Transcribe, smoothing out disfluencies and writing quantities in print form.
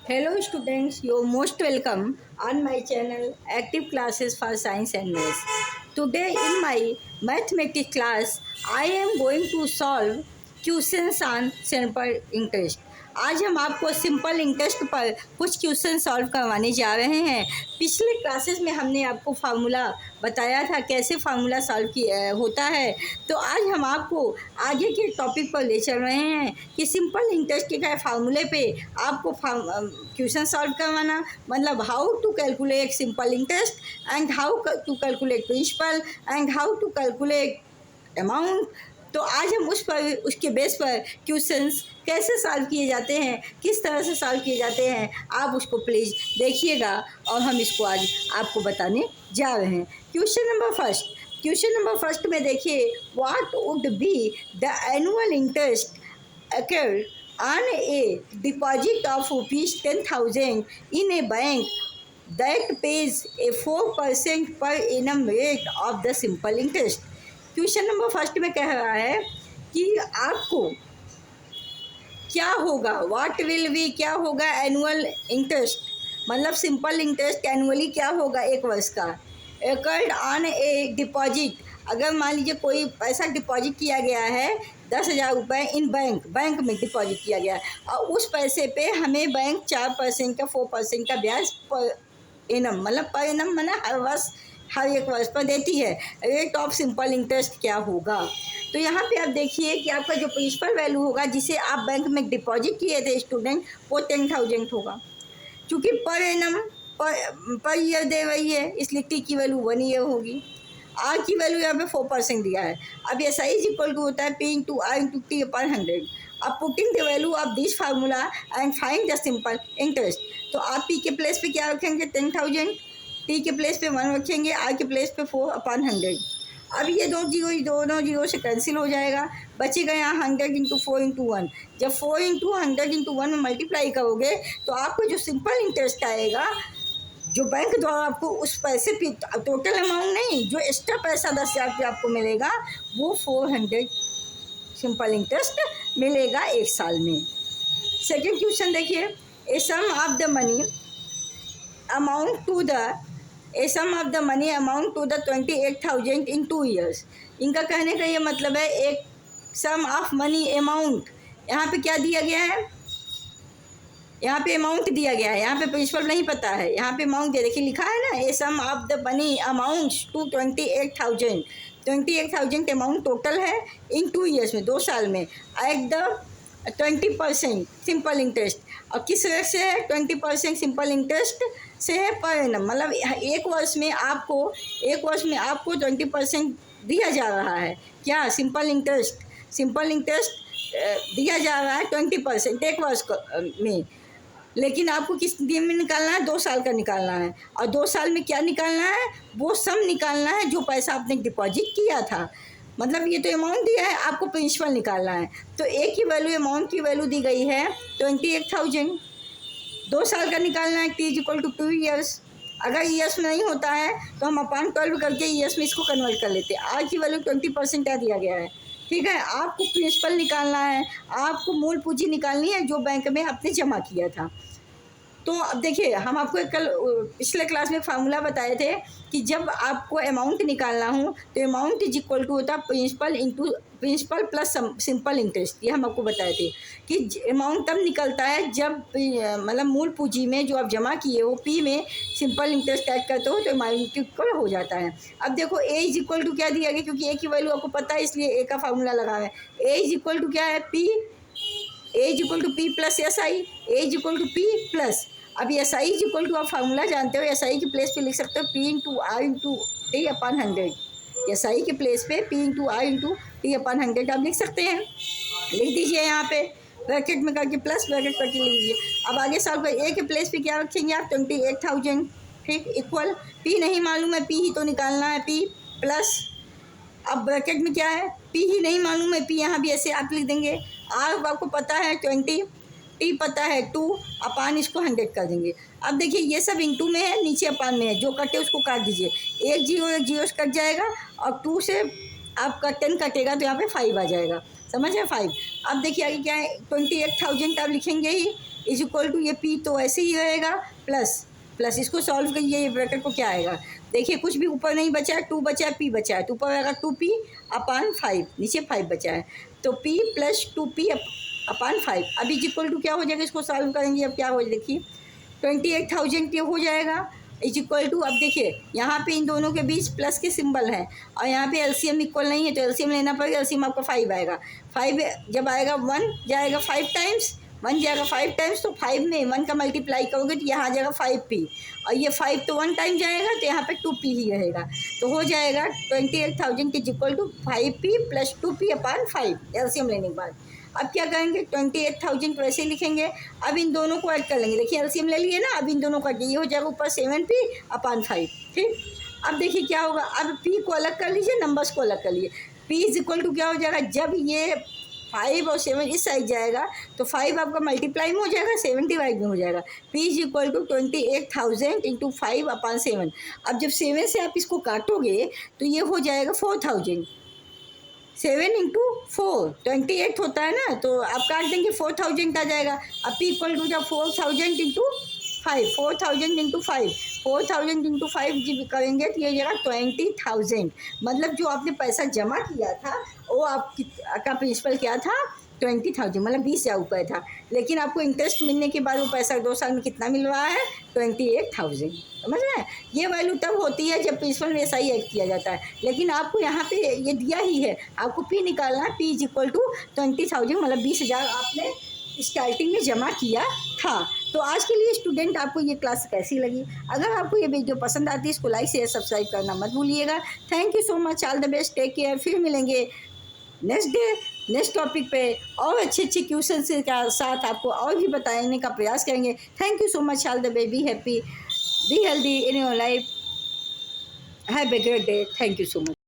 Hello students, you're most welcome on my channel Active Classes for Science and Maths. Today in my mathematics class, I am going to solve questions on simple interest. आज हम आपको simple interest पर कुछ question solve करवाने जा रहे हैं। पिछले क्लासेस में हमने आपको फार्मूला बताया था कैसे फार्मूला सॉल्व किया होता है। तो आज हम आपको आगे के टॉपिक पर ले चल रहे हैं कि सिंपल इंटरेस्ट के फार्मूले पे आपको क्वेश्चन सॉल्व करवाना, मतलब how to calculate simple interest and how to calculate principal and how to calculate amount. तो आज हम उसके बेस पर क्वेश्चंस कैसे सॉल्व किए जाते हैं, किस तरह से सॉल्व किए जाते हैं, आप उसको प्लीज़ देखिएगा और हम इसको आज आपको बताने जा रहे हैं। क्वेश्चन नंबर फर्स्ट में देखिए, what would be the annual interest occurred on a deposit of rupees 10,000 in a bank that pays a 4% per annum rate of the simple interest। Question number first में कह रहा है कि आपको क्या होगा, व्हाट विल बी क्या होगा एनुअल इंटरेस्ट, मतलब सिंपल इंटरेस्ट एनुअली क्या होगा एक वर्ष का, अकर्ड ऑन ए डिपॉजिट। अगर मान लीजिए कोई पैसा डिपॉजिट किया गया है 10,000 रुपये इन बैंक में डिपॉजिट किया गया है और उस पैसे पे हमें बैंक 4% का 4% का ब्याज पर एनम, मतलब पर एनम मतलब हर एक वर्ष पर देती है। रेट ऑफ सिंपल इंटरेस्ट क्या होगा, तो यहाँ पे आप देखिए कि आपका जो प्रिंसिपल वैल्यू होगा जिसे आप बैंक में डिपॉजिट किए थे स्टूडेंट, वो 10,000 होगा। चूँकि पर एनम पर ईयर दे रही है इसलिए टी की वैल्यू 1 ईयर होगी। आर की वैल्यू यहाँ पे 4% दिया है। अब S I is equal to होता है P into R into T upon 100। अब putting the value of this formula and find the simple interest. तो आप पी के प्लेस पे क्या रखेंगे 10,000, टी के प्लेस पे 1 रखेंगे, आर के प्लेस पे 4 अपॉन 100। अब ये दोनों जीरो से कैंसिल हो जाएगा, बचेगा यहाँ 100 इंटू 4 इंटू 1। जब 4 इंटू 100 इंटू 1 में मल्टीप्लाई करोगे तो आपको जो सिंपल इंटरेस्ट आएगा जो बैंक द्वारा आपको उस पैसे पे टोटल अमाउंट नहीं, जो एक्स्ट्रा पैसा 10,000 पे आपको मिलेगा वो 400 सिंपल इंटरेस्ट मिलेगा एक साल में। सेकेंड क्वेश्चन देखिए, a sum of the money amount to the 28,000 in 2 years. इनका कहने का ये मतलब है एक सम ऑफ मनी अमाउंट, यहाँ पे क्या दिया गया है, यहाँ पे अमाउंट दिया गया है, यहाँ पे प्रिंसिपल नहीं पता है, यहाँ पे अमाउंट दे देखिए लिखा है ना, a sum of the money amounts to 28,000 amount total है इन 2 ईयर्स में 2 साल में एट द 20% सिंपल इंटरेस्ट। और किस रेट से है 20% सिंपल इंटरेस्ट से है पर एनम, मतलब एक वर्ष में आपको 20% दिया जा रहा है। क्या सिंपल इंटरेस्ट दिया जा रहा है 20% एक वर्ष में, लेकिन आपको किस दिन में निकालना है 2 साल का निकालना है। और 2 साल में क्या निकालना है, वो सम निकालना है जो पैसा आपने डिपॉजिट किया था। मतलब ये तो अमाउंट दिया है, आपको प्रिंसिपल निकालना है। तो एक की वैल्यू अमाउंट की वैल्यू दी गई है 28,000, 2 साल का निकालना है T is equal to 2 years. अगर ईयर्स में नहीं होता है तो हम अपॉन 12 करके ईयर्स में इसको कन्वर्ट कर लेते हैं। आज की वैल्यू 20% क्या दिया गया है, ठीक है। आपको प्रिंसिपल निकालना है, आपको मूल पूंजी निकालनी है जो बैंक में आपने जमा किया था। तो अब देखिए, हम आपको पिछले क्लास में फार्मूला बताए थे कि जब आपको अमाउंट निकालना हो तो अमाउंट इज इक्वल टू होता है प्रिंसिपल प्लस सिंपल इंटरेस्ट। ये हम आपको बताए थे कि अमाउंट तब निकलता है जब मतलब मूल पूंजी में जो आप जमा किए हो पी में सिंपल इंटरेस्ट ऐड करते हो तो अमाउंट इक्वल हो जाता है। अब देखो ए इज इक्वल टू क्या दिया गया, क्योंकि ए की वैल्यू आपको पता है इसलिए ए का फार्मूला लगा है। ए इज इक्वल टू क्या है P, A is equal to P plus S I, A is equal to P plus, अब S I is equal to आप फार्मूला जानते हो, एस आई के प्लेस पे लिख सकते हो P into R into T upon 100। S I के प्लेस पे P into R into T upon 100 आप लिख सकते हैं, लिख दीजिए यहाँ पे ब्रैकेट में करके प्लस ब्रैकेट करके लिख दीजिए। अब आगे सॉल्व कर, ए के प्लेस पे क्या रखेंगे आप 28,000, ठीक, इक्वल पी नहीं मालूम है, पी ही तो निकालना है, पी प्लस अब ब्रैकेट में क्या है पी ही नहीं मालूम है, पी यहाँ भी ऐसे आप लिख देंगे। आर आपको पता है 20, टी पता है 2 अपान इसको 100 कर देंगे। अब देखिए ये सब इंटू में है, नीचे अपान में है, जो कटे उसको काट दीजिए, एक जीरो से कट जाएगा और 2 से आपका 10 कटेगा तो यहाँ पे 5 आ जाएगा, समझ है 5। अब देखिए आगे क्या है 28,000 आप लिखेंगे ही इज इक्वल टू ये पी तो ऐसे ही रहेगा प्लस प्लस इसको सॉल्व करिए, ये ब्रैकेट को क्या आएगा, देखिए कुछ भी ऊपर नहीं बचा है, 2 बचा है, पी बचा है, तो ऊपर आएगा 2p अपान 5, नीचे 5 बचा है, तो p प्लस 2p अपान 5। अभी इज इक्वल टू क्या हो जाएगा, इसको सॉल्व करेंगे, अब क्या हो देखिए 28,000 ये हो जाएगा इज इक्वल टू, अब देखिए यहाँ पे इन दोनों के बीच प्लस के सिंबल है और यहाँ पे एलसीएम इक्वल नहीं है, तो एलसीएम लेना पड़ेगा। एलसीएम आपका 5 आएगा, 5 जब आएगा 1 जाएगा 5 टाइम्स, 1 जाएगा 5 टाइम्स, तो 5 में 1 का मल्टीप्लाई करोगे तो यहाँ आ जाएगा 5p, और ये 5 तो 1 टाइम जाएगा तो यहाँ पे 2p ही रहेगा, तो हो जाएगा 28,000 is equal to 5p plus 2p upon 5 LCM लेने के बाद। अब क्या करेंगे 28,000 वैसे ही लिखेंगे, अब इन दोनों को ऐड कर लेंगे, देखिए एलसीएम ले लिए ना, अब इन दोनों का ये हो जाएगा ऊपर 7p अपान 5, ठीक। अब देखिए क्या होगा, अब p को अलग कर लीजिए, नंबर्स को अलग कर लीजिए, p इज इक्वल टू क्या हो जाएगा, जब ये 5 और 7 इस साइड जाएगा तो 5 आपका मल्टीप्लाई में हो जाएगा, 7 डिवाइड में हो जाएगा, p is equal to 28,000 into 5 upon 7। अब जब 7 से आप इसको काटोगे तो ये हो जाएगा 4,000, 7 इंटू 4 28 होता है ना, तो आप काट देंगे 4,000 आ जाएगा। अब p इक्वल टू जब 4,000 इंटू 5, 4,000 इंटू 5, 4,000 इंटू 5 जब करेंगे तो ये जाएगा 20,000, मतलब जो आपने पैसा जमा किया था वो आपका प्रिंसिपल क्या था 20,000, मतलब 20,000 रुपये था, लेकिन आपको इंटरेस्ट मिलने के बाद वो पैसा 2 साल में कितना मिल रहा है 28,000, समझ रहे हैं। ये वैल्यू तब होती है जब प्रिंसिपल वैसा ही ऐड किया जाता है, लेकिन आपको यहाँ पे ये दिया ही है, आपको पी निकालना है, पी इज इक्वल टू 20,000, मतलब 20,000 आपने स्टार्टिंग में जमा किया था। तो आज के लिए स्टूडेंट आपको ये क्लास कैसी लगी, अगर आपको ये वीडियो पसंद आती है इसको लाइक शेयर सब्सक्राइब करना मत भूलिएगा। Thank you so much, all the best, take care, फिर मिलेंगे नेक्स्ट डे नेक्स्ट टॉपिक पे और अच्छे अच्छे क्वेश्चन के साथ आपको और भी बताने का प्रयास करेंगे। Thank you so much, all the way, be happy, be healthy in your life, have a great day, thank you so much.